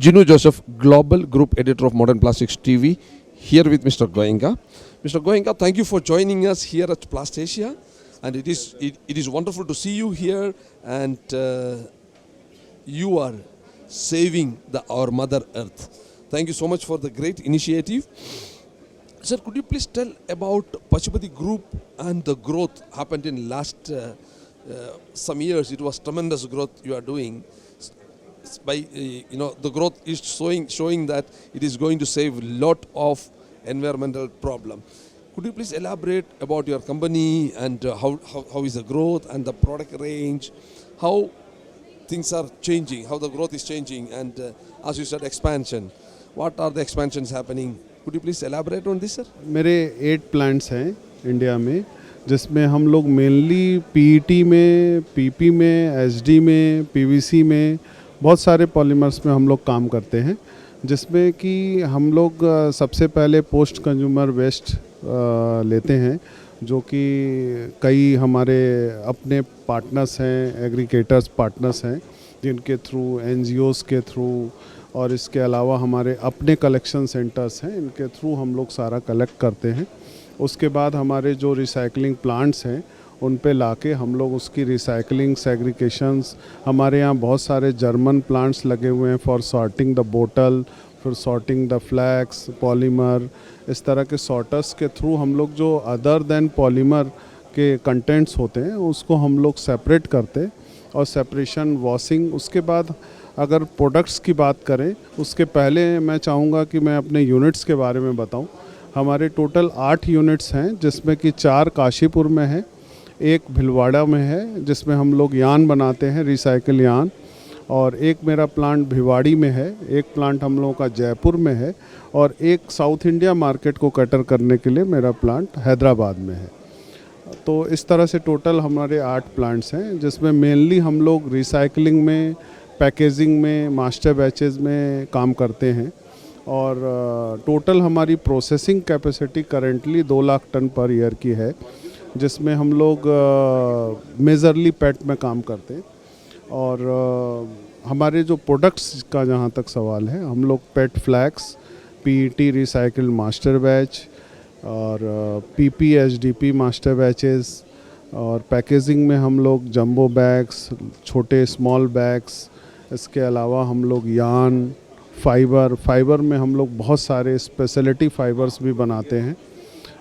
Jinu Joseph, Global Group Editor of Modern Plastics TV, here with Mr. Goenka. Mr. Goenka, thank you for joining us here at Plastasia, and it is wonderful to see you here, and you are saving our Mother Earth. Thank you so much for the great initiative. Sir, could you please tell about Pachupati Group and the growth happened in last some years? It was tremendous growth you are doing. By the growth is showing that it is going to save a lot of environmental problem. Could you please elaborate about your company and how is the growth and the product range, how things are changing, how the growth is changing, and as you said, expansion. What are the expansions happening? Could you please elaborate on this, sir? मेरे 8 plants हैं India में, जिसमें हम लोग mainly PET में, PP में, SD में, PVC में, बहुत सारे पॉलीमर्स में हम लोग काम करते हैं, जिसमें कि हम लोग सबसे पहले पोस्ट कंज्यूमर वेस्ट लेते हैं, जो कि कई हमारे अपने पार्टनर्स हैं, एग्रीगेटर्स पार्टनर्स हैं, जिनके थ्रू एनजीओज़ के थ्रू और इसके अलावा हमारे अपने कलेक्शन सेंटर्स हैं, इनके थ्रू हम लोग सारा कलेक्ट करते हैं। उसके बाद हमारे जो रिसाइकलिंग प्लांट्स हैं उन पे लाके हम लोग उसकी रिसाइकलिंग सेग्रीगेशंस, हमारे यहाँ बहुत सारे जर्मन प्लांट्स लगे हुए हैं फॉर सॉर्टिंग द बोतल, फिर सॉर्टिंग द फ्लैक्स, पॉलीमर, इस तरह के सॉर्टर्स के थ्रू हम लोग जो अदर देन पॉलीमर के कंटेंट्स होते हैं उसको हम लोग सेपरेट करते और सेपरेशन वॉशिंग। उसके बाद अगर प्रोडक्ट्स की बात करें उसके पहले मैं चाहूँगा कि मैं अपने यूनिट्स के बारे में बताऊँ। हमारे टोटल 8 यूनिट्स हैं, जिसमें कि 4 काशीपुर में है, एक भिलवाड़ा में है जिसमें हम लोग यान बनाते हैं, रिसाइकिल यान, और एक मेरा प्लांट भिवाड़ी में है, एक प्लांट हम लोगों का जयपुर में है, और एक साउथ इंडिया मार्केट को कैटर करने के लिए मेरा प्लांट हैदराबाद में है। तो इस तरह से टोटल हमारे 8 प्लांट्स हैं, जिसमें मेनली हम लोग रिसाइकलिंग में, पैकेजिंग में, मास्टर बैचेज़ में काम करते हैं, और टोटल हमारी processing capacity currently 2 lakh ton per year की है, जिसमें हम लोग मेजरली पेट में काम करते हैं। और हमारे जो प्रोडक्ट्स का जहाँ तक सवाल है, हम लोग PET flakes, PET recycle master batch और पीपी एचडीपी मास्टर बैचेस, और पैकेजिंग में हम लोग जंबो बैग्स, छोटे स्मॉल बैग्स, इसके अलावा हम लोग यान, फाइबर में हम लोग बहुत सारे स्पेशलिटी फाइबर्स भी बनाते हैं।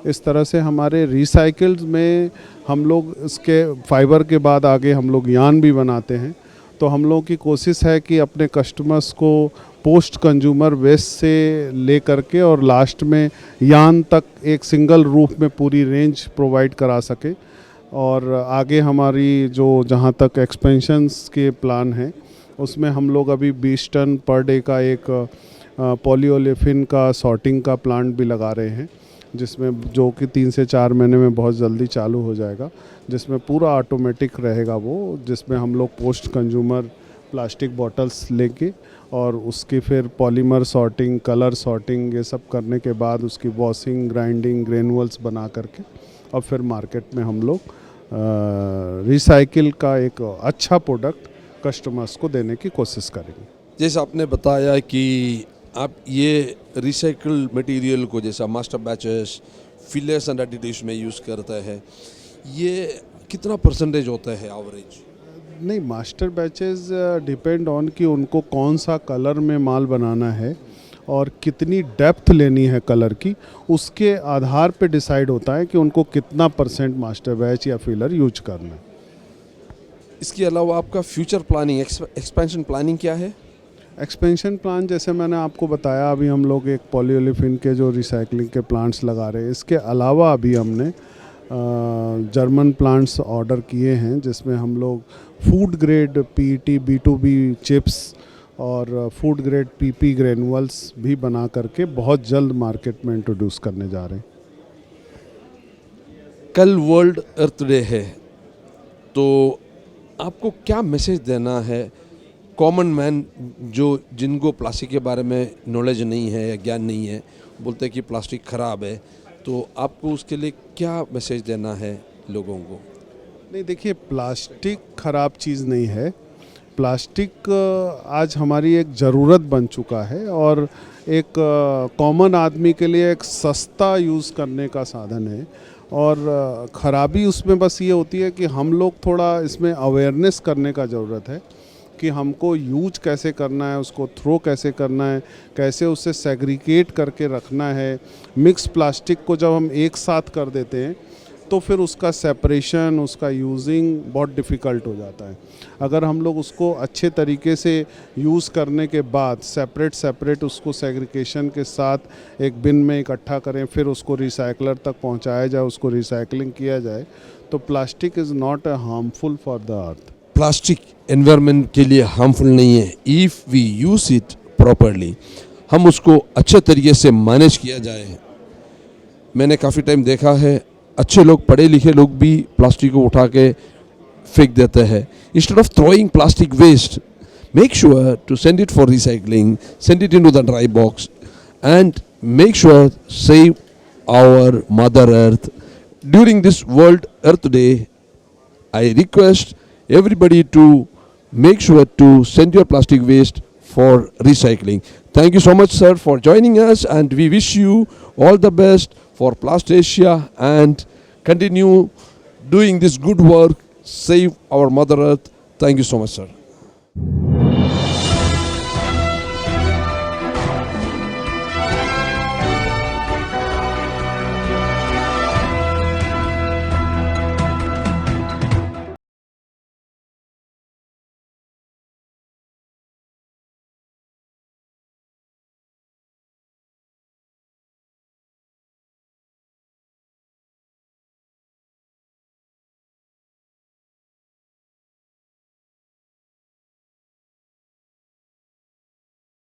इस तरह से हमारे रिसाइकिल्स में हम लोग इसके फाइबर के बाद आगे हम लोग यान भी बनाते हैं। तो हम लोगों की कोशिश है कि अपने कस्टमर्स को पोस्ट कंज्यूमर वेस्ट से ले करके और लास्ट में यान तक एक सिंगल रूफ में पूरी रेंज प्रोवाइड करा सके। और आगे हमारी जो जहाँ तक एक्सपेंशंस के प्लान हैं उसमें हम लोग अभी 20 टन पर डे का एक पॉलीओलेफिन का सॉर्टिंग का प्लांट भी लगा रहे हैं, जिसमें जो कि 3 से 4 महीने में बहुत जल्दी चालू हो जाएगा, जिसमें पूरा ऑटोमेटिक रहेगा वो, जिसमें हम लोग पोस्ट कंज्यूमर प्लास्टिक बॉटल्स लेके और उसकी फिर पॉलीमर सॉर्टिंग, कलर सॉर्टिंग, ये सब करने के बाद उसकी वॉशिंग, ग्राइंडिंग, ग्रेनुअल्स बना करके और फिर मार्केट में हम लोग रिसाइकिल का एक अच्छा प्रोडक्ट कस्टमर्स को देने की कोशिश करेंगे। जैसे आपने बताया कि आप ये रिसाइकल मटेरियल को जैसा master batches, fillers and additives में यूज़ करता है, ये कितना परसेंटेज होता है एवरेज? नहीं, मास्टर बैचेस डिपेंड ऑन कि उनको कौन सा कलर में माल बनाना है और कितनी डेप्थ लेनी है कलर की, उसके आधार पे डिसाइड होता है कि उनको कितना परसेंट मास्टर बैच या फिलर यूज करना है। इसके अलावा आपका फ्यूचर प्लानिंग, एक्सपेंशन प्लानिंग क्या है? एक्सपेंशन प्लान जैसे मैंने आपको बताया, अभी हम लोग एक पॉलीओलेफिन के जो रिसाइकलिंग के प्लांट्स लगा रहे हैं। इसके अलावा अभी हमने जर्मन प्लांट्स ऑर्डर किए हैं, जिसमें हम लोग food grade PET B2B chips और फूड ग्रेड पीपी ग्रेनुअल्स भी बना करके बहुत जल्द मार्केट में इंट्रोड्यूस करने जा रहे हैं। कल वर्ल्ड अर्थ डे है, तो आपको क्या मैसेज देना है कॉमन मैन जिनको प्लास्टिक के बारे में नॉलेज नहीं है या ज्ञान नहीं है, बोलते हैं कि प्लास्टिक ख़राब है, तो आपको उसके लिए क्या मैसेज देना है लोगों को? नहीं, देखिए, प्लास्टिक ख़राब चीज़ नहीं है। प्लास्टिक आज हमारी एक ज़रूरत बन चुका है और एक कॉमन आदमी के लिए एक सस्ता यूज़ करने का साधन है। और ख़राबी उसमें बस ये होती है कि हम लोग थोड़ा इसमें अवेयरनेस करने का ज़रूरत है कि हमको यूज कैसे करना है, उसको थ्रो कैसे करना है, कैसे उसे सेग्रीगेट करके रखना है। मिक्स प्लास्टिक को जब हम एक साथ कर देते हैं तो फिर उसका सेपरेशन, उसका यूजिंग बहुत डिफ़िकल्ट हो जाता है। अगर हम लोग उसको अच्छे तरीके से यूज़ करने के बाद सेपरेट उसको सेग्रीगेशन के साथ एक बिन में इकट्ठा करें, फिर उसको रिसाइकलर तक पहुंचाया जाए, उसको रिसाइकलिंग किया जाए, तो plastic is not harmful for the earth. Plastic environment के लिए हार्मफुल नहीं है if we use it properly. हम उसको अच्छे तरीके से मैनेज किया जाए। मैंने काफ़ी टाइम देखा है अच्छे लोग, पढ़े लिखे लोग भी प्लास्टिक को उठा के फेंक देते हैं। Instead of throwing plastic waste, make sure to send it for recycling, send it into the dry box, and make sure save our Mother Earth. During this World Earth Day, I request everybody to make sure to send your plastic waste for recycling. Thank you so much, sir, for joining us, and we wish you all the best for Plastasia and continue doing this good work. Save our Mother Earth. Thank you so much, sir.